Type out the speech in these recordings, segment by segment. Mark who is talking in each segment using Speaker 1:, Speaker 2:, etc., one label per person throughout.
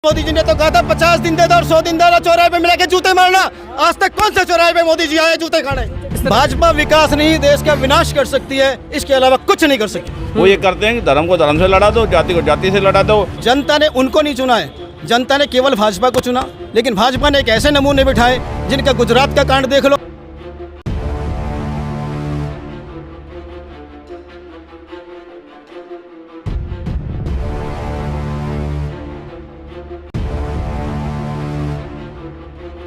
Speaker 1: मोदी जी ने तो कहा था 50 दिन दे दो और 100 दिन दे दो, चौराहे पे मिला के जूते मारना। आज तक कौन से चौराहे पे मोदी जी आए जूते खाने? भाजपा विकास नहीं देश का विनाश कर सकती है, इसके अलावा कुछ नहीं कर सकती।
Speaker 2: वो ये करते हैं कि धर्म को धर्म से लड़ा दो, जाति को जाति से लड़ा दो।
Speaker 1: जनता ने उनको नहीं चुना है, जनता ने केवल भाजपा को चुना। लेकिन भाजपा ने एक ऐसे नमूने बिठाए जिनका गुजरात का कांड देख लो।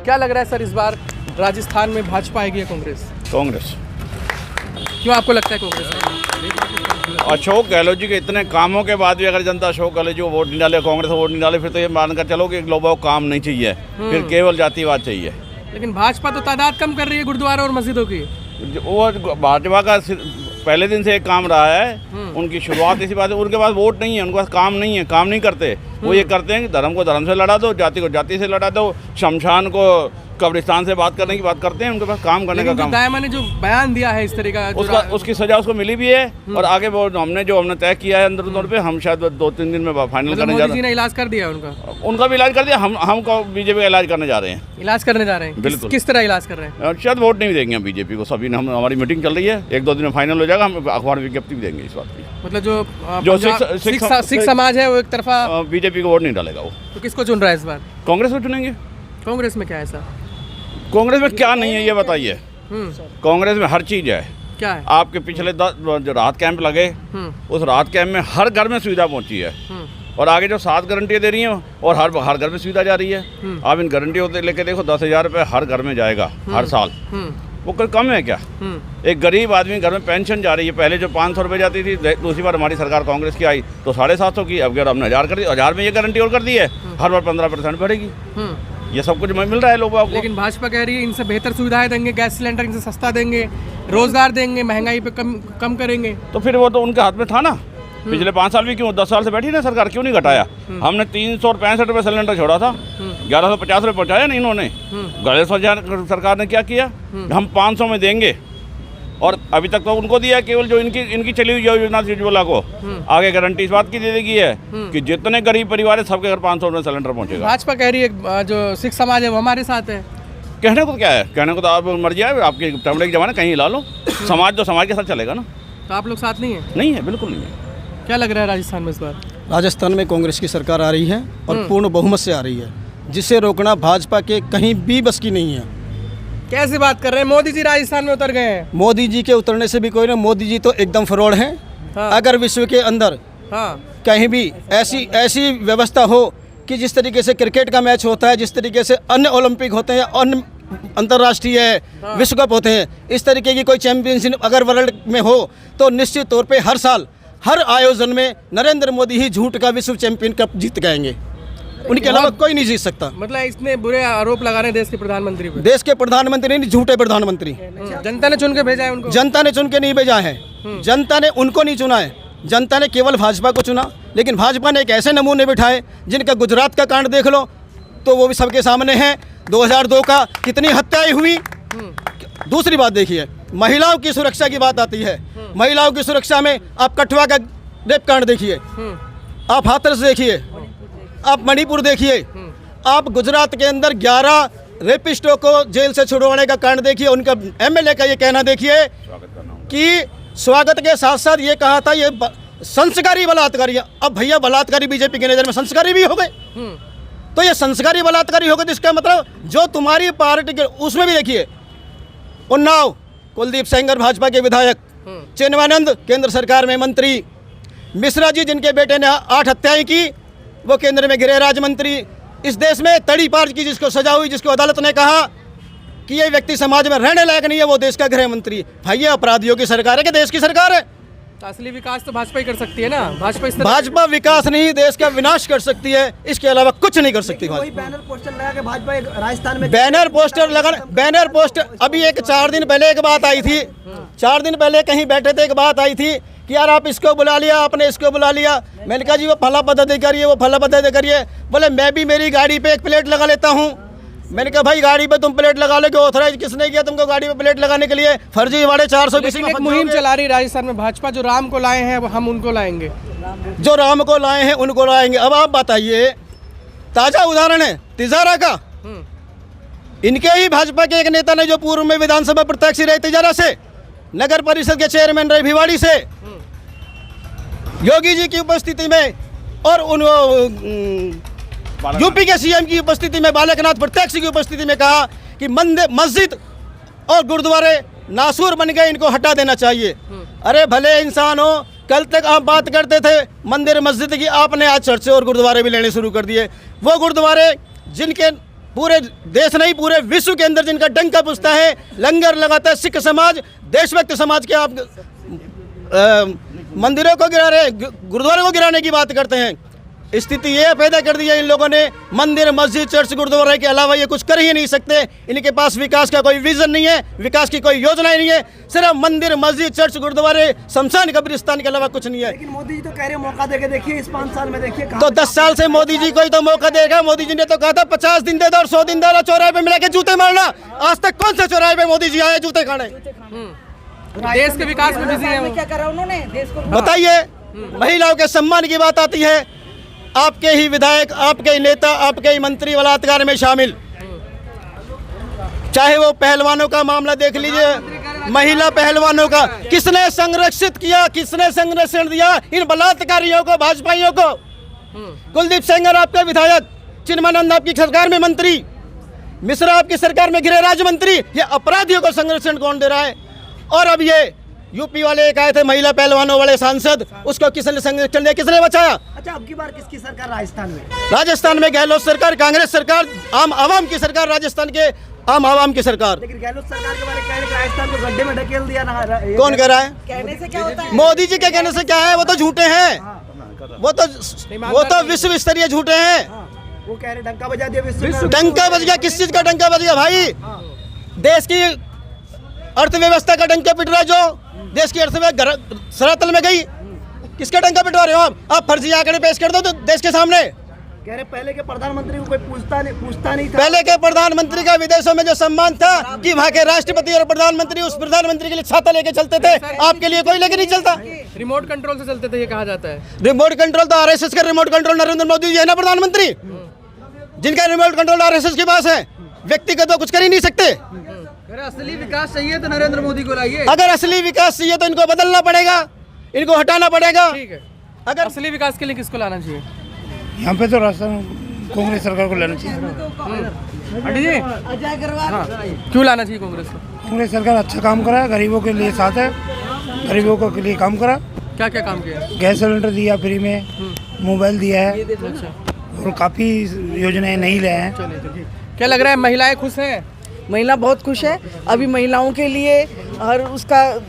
Speaker 3: क्या लग रहा है सर, इस बार राजस्थान में भाजपा आएगी या कांग्रेस?
Speaker 2: कांग्रेस।
Speaker 3: क्यों आपको लगता है कांग्रेस?
Speaker 2: अशोक गहलोत जी के इतने कामों के बाद भी अगर जनता अशोक गहलोत जी को वोट नहीं डाले, कांग्रेस को वोट नहीं डाले, फिर तो ये मानकर चलो कि लोगों को काम नहीं चाहिए, फिर केवल जातिवाद चाहिए।
Speaker 3: लेकिन भाजपा तो तादाद कम कर रही है गुरुद्वारा और मस्जिदों की।
Speaker 2: वो भाजपा का पहले दिन से एक काम रहा है, उनकी शुरुआत इसी बात है। उनके पास वोट नहीं है, उनके पास काम नहीं है, काम नहीं करते। वो ये करते हैं कि धर्म को धर्म से लड़ा दो, जाति को जाति से लड़ा दो, शमशान को कब्रिस्तान से बात करने की बात करते हैं। उनके पास काम करने का काम।
Speaker 3: दायमा ने जो बयान दिया है इस तरह का,
Speaker 2: उसकी सजा उसको मिली भी है। और आगे वो हमने तय किया है अंदर तौर पे, हम शायद 2-3 दिन में फाइनल करने जा रहे हैं।
Speaker 3: इलाज कर दिया
Speaker 2: उनका भी इलाज कर दिया। हम बीजेपी का इलाज करने जा रहे हैं।
Speaker 3: इलाज करने जा रहे हैं?
Speaker 2: बिल्कुल।
Speaker 3: किस तरह इलाज कर रहे हैं?
Speaker 2: शायद वोट नहीं देंगे हम बीजेपी को। सभी ने हमारी मीटिंग चल रही है, 1-2 दिन में फाइनल हो जाएगा। हम अखबार में विज्ञप्ति भी देंगे इस बात की।
Speaker 3: मतलब जो सिख समाज है वो एक तरफा
Speaker 2: बीजेपी को वोट नहीं डालेगा। वो
Speaker 3: तो किसको चुन रहा है इस बार?
Speaker 2: कांग्रेस को चुनेंगे।
Speaker 3: कांग्रेस में क्या है ऐसा?
Speaker 2: कांग्रेस में क्या नहीं है ये बताइए। कांग्रेस में हर चीज़ है।
Speaker 3: क्या है?
Speaker 2: आपके पिछले 10 जो राहत कैंप लगे, उस राहत कैंप में हर घर में सुविधा पहुंची है। और आगे जो 7 गारंटियाँ दे रही हैं और हर घर में सुविधा जा रही है। आप इन गारंटियों को लेके देखो, 10,000 रुपये हर घर में जाएगा हर साल। वो कोई कम है क्या? एक गरीब आदमी घर में पेंशन जा रही है। पहले जो 500 रुपये जाती थी, दूसरी बार हमारी सरकार कांग्रेस की आई तो 750 की, अब हमने 1000 कर दी। 1000 में ये गारंटी और कर दी है, हर बार 15% बढ़ेगी। ये सब कुछ मिल रहा है लोगों को।
Speaker 3: लेकिन भाजपा कह रही है इनसे बेहतर सुविधाएं देंगे, गैस सिलेंडर इनसे सस्ता देंगे, रोजगार देंगे, महंगाई पे कम करेंगे।
Speaker 2: तो फिर वो तो उनके हाथ में था ना। पिछले 5 साल भी क्यों, 10 साल से बैठी ना सरकार, क्यों नहीं घटाया? हमने 365 रुपये सिलेंडर छोड़ा था, 1150 रुपये पहुँचाया नहीं इन्होंने। गणेश सरकार ने क्या किया, हम 500 में देंगे। और अभी तक तो उनको दिया है केवल जो इनकी चली हुई योजना थी उज्ज्वला को। आगे गारंटी इस बात की दे देगी है कि जितने गरीब परिवार है सबके घर 500 में सिलेंडर पहुंचेगा।
Speaker 3: भाजपा कह रही है जो सिख समाज है वो हमारे साथ है।
Speaker 2: कहने को क्या है, कहने को तो आप मर्जी है आपकी, तमिल के जमाने कहीं हिला लो। समाज तो समाज के साथ चलेगा ना।
Speaker 3: तो आप लोग साथ नहीं है?
Speaker 2: नहीं है, बिल्कुल नहीं है।
Speaker 3: क्या लग रहा है राजस्थान में इस बार?
Speaker 1: राजस्थान में कांग्रेस की सरकार आ रही है और पूर्ण बहुमत से आ रही है, जिसे रोकना भाजपा के कहीं भी बस की नहीं है।
Speaker 3: कैसे बात कर रहे हैं? मोदी जी राजस्थान में उतर गए हैं।
Speaker 1: मोदी जी के उतरने से भी कोई ना, मोदी जी तो एकदम फ्रॉड हैं। अगर विश्व के अंदर कहीं भी ऐसी व्यवस्था हो कि जिस तरीके से क्रिकेट का मैच होता है, जिस तरीके से अन्य ओलंपिक होते हैं, अन्य अंतर्राष्ट्रीय विश्व कप होते हैं, इस तरीके की कोई चैंपियनशिप अगर वर्ल्ड में हो तो निश्चित तौर पे हर साल हर आयोजन में नरेंद्र मोदी ही झूठ का विश्व चैंपियन कप जीत गएंगे। उनके अलावा कोई नहीं जीत सकता।
Speaker 3: मतलब इतने बुरे आरोप लगा रहे हैं देश के प्रधानमंत्री पे।
Speaker 1: देश के प्रधानमंत्री नहीं, झूठे प्रधानमंत्री।
Speaker 3: जनता ने चुन के भेजा है उनको।
Speaker 1: जनता ने चुन के नहीं भेजा है, जनता ने उनको नहीं चुना है, जनता ने केवल भाजपा को चुना। लेकिन भाजपा ने एक ऐसे नमूने बिठाए जिनका गुजरात का कांड देख लो तो वो भी सबके सामने है। 2002 का कितनी हत्याएं हुई। दूसरी बात देखिए, महिलाओं की सुरक्षा की बात आती है। महिलाओं की सुरक्षा में आप कठुआ का रेप कांड देखिए, आप हाथरस देखिए, आप मणिपुर देखिए, आप गुजरात के अंदर 11 रेपिस्टों को जेल से छुड़वाने का कांड देखिए। उनका एमएलए का ये कहना देखिए कि स्वागत के साथ साथ ये कहा था ये संस्कारी बलात्कारी है। अब भैया बलात्कारी बीजेपी की नज़र में संस्कारी भी हो गए। तो ये संस्कारी बलात्कारी हो गए तो इसका मतलब जो तुम्हारी पार्टी के, उसमें भी देखिए उन्नाव कुलदीप सेंगर भाजपा के विधायक, चिन्मयानंद केंद्र सरकार में मंत्री, मिश्रा जी जिनके बेटे ने 8 हत्याएं की वो केंद्र में गृह राज्य मंत्री। इस देश में तड़ी पार की जिसको सजा हुई, जिसको अदालत ने कहा कि ये व्यक्ति समाज में रहने लायक नहीं है, वो देश का गृह मंत्री। भाई ये अपराधियों की सरकार है कि देश की सरकार है?
Speaker 3: तो असली विकास तो भाजपा ही कर सकती है ना।
Speaker 1: भाजपा विकास नहीं देश का विनाश कर सकती है, इसके अलावा कुछ नहीं कर सकती।
Speaker 4: बैनर पोस्टर लगा के भाजपा राजस्थान में
Speaker 1: बैनर पोस्टर अभी 4 दिन पहले एक बात आई थी, 4 दिन पहले कहीं बैठे थे, एक बात आई थी कि यार आप इसको बुला लिया, आपने इसको बुला लिया। मैंने कहा जी वो फला पदाधिकारी है, वो फला पदाधिकारी है। बोले मैं भी मेरी गाड़ी पे एक प्लेट लगा लेता हूँ। मैंने कहा भाई गाड़ी पे तुम प्लेट लगा लो, कि ऑथराइज किसने किया तुमको गाड़ी पे प्लेट लगाने के लिए? फर्जी वाले 400 किसी में
Speaker 3: मुहिम चला रही राजस्थान में भाजपा, जो राम को लाए हैं हम उनको लाएंगे,
Speaker 1: जो राम को लाए हैं उनको लाएंगे। अब आप बताइए ताज़ा उदाहरण है तिजारा का। इनके ही भाजपा के एक नेता ने जो पूर्व में विधानसभा प्रत्याशी रहे तिजारा से, नगर परिषद के चेयरमैन रहे भिवाड़ी से, योगी जी की उपस्थिति में और उन यूपी के सीएम की उपस्थिति में, बालकनाथ प्रत्याशी की उपस्थिति में कहा कि मंदिर, मस्जिद और गुरुद्वारे नासूर बन गए, इनको हटा देना चाहिए। अरे भले इंसान हो, कल तक आप बात करते थे मंदिर मस्जिद की, आपने आज चर्चे और गुरुद्वारे भी लेने शुरू कर दिए। वो गुरुद्वारे जिनके पूरे देश नहीं पूरे विश्व के अंदर जिनका डंका पुछता है, लंगर लगाता है सिख समाज, देशभक्त समाज के आप मंदिरों को गिरा रहे, गुरुद्वारों को गिराने की बात करते हैं। स्थिति ये पैदा कर दी है इन लोगों ने, मंदिर मस्जिद चर्च गुरुद्वारे के अलावा ये कुछ कर ही नहीं सकते। इनके पास विकास का कोई विजन नहीं है, विकास की कोई योजना ही नहीं है, सिर्फ मंदिर मस्जिद चर्च गुरुद्वारे शमशान कब्रिस्तान के अलावा कुछ नहीं है।
Speaker 4: लेकिन मोदी जी तो कह रहे मौका देके देखिए, इस 5 साल में देखिए
Speaker 1: तो 10 साल से मोदी जी को ही तो मौका देगा। मोदी जी ने तो कहा था 50 दिन दे दो और 100 दिन दे दो, चौराहे पे मिला के जूते मारना। आज तक कौन से चौराहे पे मोदी जी आए जूते खाने?
Speaker 3: देश के विकास में बिजी है वो।
Speaker 5: क्या करा उन्होंने देश को?
Speaker 1: बताइए। महिलाओं के सम्मान की बात आती है, आपके ही विधायक, आपके ही नेता, आपके ही मंत्री बलात्कार में शामिल। चाहे वो पहलवानों का मामला देख लीजिए, महिला पहलवानों का किसने संरक्षित किया, किसने संरक्षण दिया इन बलात्कारियों को, भाजपाइयों को? कुलदीप सेंगर आपके विधायक, चिन्मयानंद आपकी सरकार में मंत्री, मिश्रा आपकी सरकार में गृह राज्य मंत्री। ये अपराधियों को संरक्षण कौन दे रहा है? और अब ये यूपी वाले एक आए थे महिला पहलवानों वाले सांसद, उसको किसने संरक्षण दिया, किसने बचाया?
Speaker 4: अच्छा, अब की बार किसकी सरकार राजस्थान में?
Speaker 1: राजस्थान में गहलोत सरकार, कांग्रेस सरकार, आम आवाम की सरकार, राजस्थान के आम आवाम की सरकार।
Speaker 4: लेकिन गहलोत सरकार के बारे में कह रहे हैं राजस्थान को गड्ढे में ढकेल दिया ना।
Speaker 1: कौन कह रहा है?
Speaker 5: कहने से क्या होता है?
Speaker 1: मोदी जी के कहने से क्या है? वो तो झूठे हैं, वो तो विश्व स्तरीय झूठे हैं।
Speaker 4: वो कह रहे डंका बजा दिया विश्व।
Speaker 1: डंका बज गया? किस चीज का डंका बज गया भाई? देश की अर्थव्यवस्था का डंका पिट रहा है, जो देश की अर्थव्यवस्था सरातल में गई। किसका डंका पिटवा रहे हो आप? फर्जी आंकड़े पेश कर दो तो देश के सामने।
Speaker 4: कह रहे पहले के प्रधानमंत्री को कोई पूछता नहीं था।
Speaker 1: पहले के प्रधानमंत्री का विदेशों में जो सम्मान था कि वहाँ के राष्ट्रपति और प्रधानमंत्री उस प्रधानमंत्री के लिए छाता लेके चलते थे, आपके लिए कोई लेके नहीं चलता।
Speaker 3: रिमोट कंट्रोल से चलते थे, ये कहा जाता है।
Speaker 1: रिमोट कंट्रोल तो आरएसएस का रिमोट कंट्रोल नरेंद्र मोदी जी है ना प्रधानमंत्री, जिनका रिमोट कंट्रोल आरएसएस के पास है। व्यक्तिगत तो कुछ कर ही नहीं सकते।
Speaker 6: अगर असली विकास चाहिए तो नरेंद्र मोदी को लाइए।
Speaker 1: अगर असली विकास चाहिए तो इनको बदलना पड़ेगा, इनको हटाना पड़ेगा।
Speaker 3: ठीक है,
Speaker 1: अगर
Speaker 3: असली विकास के लिए किसको लाना चाहिए?
Speaker 7: यहाँ पे तो राजस्थान कांग्रेस सरकार को लाना चाहिए।
Speaker 3: आंटी जी,
Speaker 5: अजय अग्रवाल।
Speaker 3: हाँ, क्यों लाना चाहिए कांग्रेस को?
Speaker 7: कांग्रेस सरकार अच्छा काम करा है, गरीबों के लिए साथ है, गरीबों के लिए काम करा।
Speaker 3: क्या क्या काम किया?
Speaker 7: गैस सिलेंडर दिया फ्री में, मोबाइल दिया है
Speaker 3: अच्छा,
Speaker 7: और काफ़ी योजनाएं नहीं लाए हैं।
Speaker 3: चलिए। क्या लग रहा है, महिलाएं खुश हैं?
Speaker 5: महिला बहुत खुश है। अभी महिलाओं के लिए हर उसका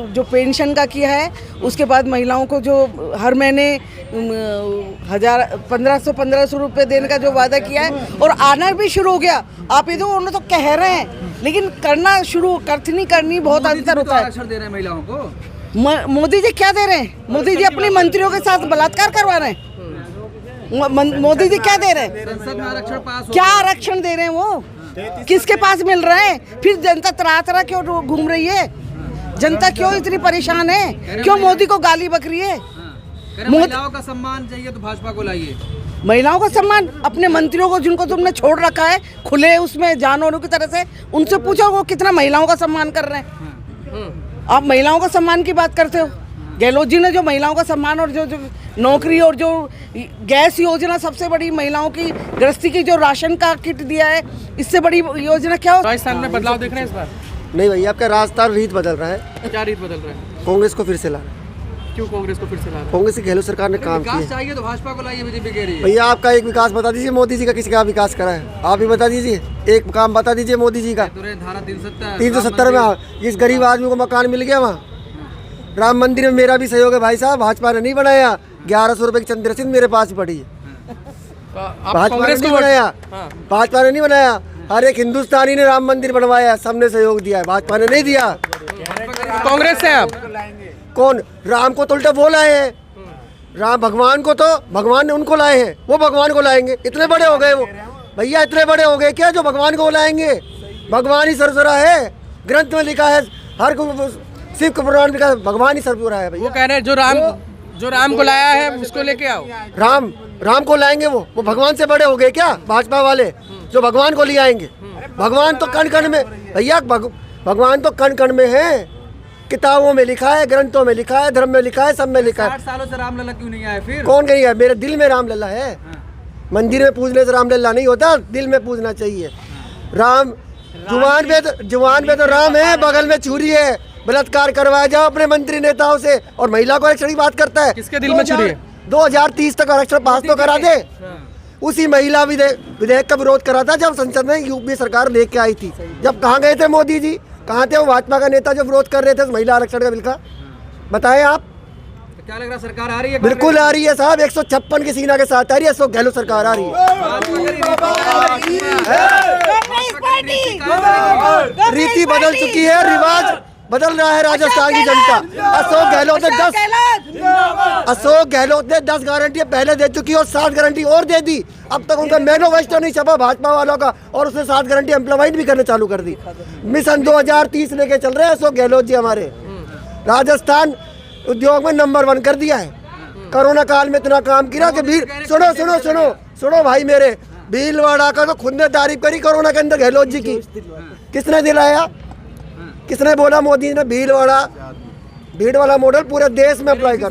Speaker 5: जो पेंशन का किया है, उसके बाद महिलाओं को जो हर महीने 1500 रुपये देने का जो वादा किया है, और आना भी शुरू हो गया। आप ये तो उन्होंने तो कह रहे हैं, लेकिन करना शुरू करनी करनी बहुत अंतर होता है।
Speaker 6: आरक्षण दे रहे हैं महिलाओं को।
Speaker 5: मोदी जी क्या दे रहे हैं? मोदी जी अपने मंत्रियों के साथ बलात्कार करवा रहे हैं। मोदी जी क्या दे रहे हैं?
Speaker 6: संसद में आरक्षण पास हो।
Speaker 5: क्या आरक्षण दे रहे हैं वो? किसके पास मिल रहा है? फिर जनता तरा क्यों घूम रही है? जनता क्यों इतनी परेशान है? क्यों मोदी को गाली बक रही है?
Speaker 6: महिलाओं का सम्मान चाहिए तो भाजपा को लाइए।
Speaker 5: महिलाओं का सम्मान, अपने मंत्रियों को जिनको तुमने छोड़ रखा है खुले उसमें जानवरों की तरह से, उनसे पूछो वो कितना महिलाओं का सम्मान कर रहे हैं। आप महिलाओं का सम्मान की बात करते हो। गहलोत जी ने जो महिलाओं का सम्मान और जो नौकरी और जो गैस योजना, सबसे बड़ी महिलाओं की गृहस्थी की जो राशन का किट दिया है, इससे बड़ी योजना क्या हो?
Speaker 3: राजस्थान में बदलाव देख रहे हैं इस बार?
Speaker 4: नहीं भैया, आपका राजस्थान रीत बदल रहा है।
Speaker 3: क्या रीत बदल रहा है?
Speaker 4: कांग्रेस को फिर से ला रहा है।
Speaker 3: क्यों कांग्रेस को फिर से ला रहा है?
Speaker 4: कांग्रेस की गहलोत सरकार ने काम
Speaker 6: विकास
Speaker 4: किया।
Speaker 6: चाहिए तो भाजपा को लाइए, बीजेपी कह रही है।
Speaker 4: भैया आपका एक विकास बता दीजिए, मोदी जी का किसी का विकास करा है? आप ही बता दीजिए, एक काम बता दीजिए मोदी जी का।
Speaker 6: धारा
Speaker 4: 370 में इस गरीब आदमी को मकान मिल गया। वहाँ राम मंदिर में मेरा भी सहयोग है भाई साहब, भाजपा ने नहीं बनाया। 1100 रुपए की चंद रसीद मेरे पास ही पड़ी है। भाजपा ने नहीं बनाया, भाजपा ने नहीं बनाया। हर एक हिंदुस्तानी ने राम मंदिर बनवाया, सबने सहयोग दिया है, भाजपा ने नहीं दिया।
Speaker 3: कांग्रेस से आप?
Speaker 4: कौन? राम को तो उल्टा वो लाए हैं। राम भगवान को तो भगवान ने उनको लाए हैं, वो भगवान को लाएंगे। इतने बड़े हो गए वो भैया, इतने बड़े हो गए क्या जो भगवान को लाएंगे? भगवान ही सरसरा है, ग्रंथ में लिखा है। हर शिव के पुराण में भगवान ही सरसरा है भैया।
Speaker 3: वो कह रहे हैं जो राम को लाया है उसको लेके आओ।
Speaker 4: राम राम को लाएंगे वो भगवान से बड़े हो गए क्या भाजपा वाले जो भगवान को ले आएंगे? भगवान तो कण कण में भैया, भगवान तो कण कण में है, किताबों में लिखा है, ग्रंथों में लिखा है, धर्म में लिखा है, सब में लिखा है।
Speaker 6: 60 सालों से रामलला क्यों नहीं आए फिर?
Speaker 4: कौन कहीं है? मेरे दिल में रामलला है। मंदिर में पूजने से रामलला नहीं होता, दिल में पूजना चाहिए। राम जुबान पे तो राम है, बगल में छुरी है। बलात्कार करवाया जाओ अपने मंत्री नेताओं से, और महिला को आरक्षण की बात करता है।
Speaker 3: किसके दिल में छुरी है?
Speaker 4: 2030 तक आरक्षण पास तो करा दे। उसी महिला विधेयक का विरोध करा था जब संसद में यूपी सरकार लेके आई थी। जब कहाँ गए थे मोदी जी? कहाँ थे वो भाजपा का नेता जो विरोध कर रहे थे महिला आरक्षण का बिल का? बताएं आप।
Speaker 6: तो क्या लग रहा है सरकार आ रही है?
Speaker 4: बिल्कुल आ रही है साहब, 156 की सीना के साथ आ रही है। अशोक गहलोत सरकार आ रही है। रीति बदल चुकी है, रिवाज बदल रहा है राजस्थान की जनता। अशोक गहलोत ने 10 गारंटी पहले दे चुकी और 7 गारंटी और दे दी। अब तक उनका मैनिफेस्टो नहीं छपा भाजपा वालों का, और उसने 7 गारंटी इम्प्लीमेंट भी करने चालू कर दी। मिशन 2030 लेके चल रहे हैं अशोक गहलोत जी हमारे। राजस्थान उद्योग में नंबर 1 कर दिया है। कोरोना काल में इतना काम किया कि सुनो भाई मेरे, भीलवाड़ा का तो खुद ने तारीफ करी कोरोना के अंदर गहलोत जी की। किसने दिलाया? किसने बोला? मोदी ने भीड़ वाला मॉडल पूरे देश में अप्लाई कर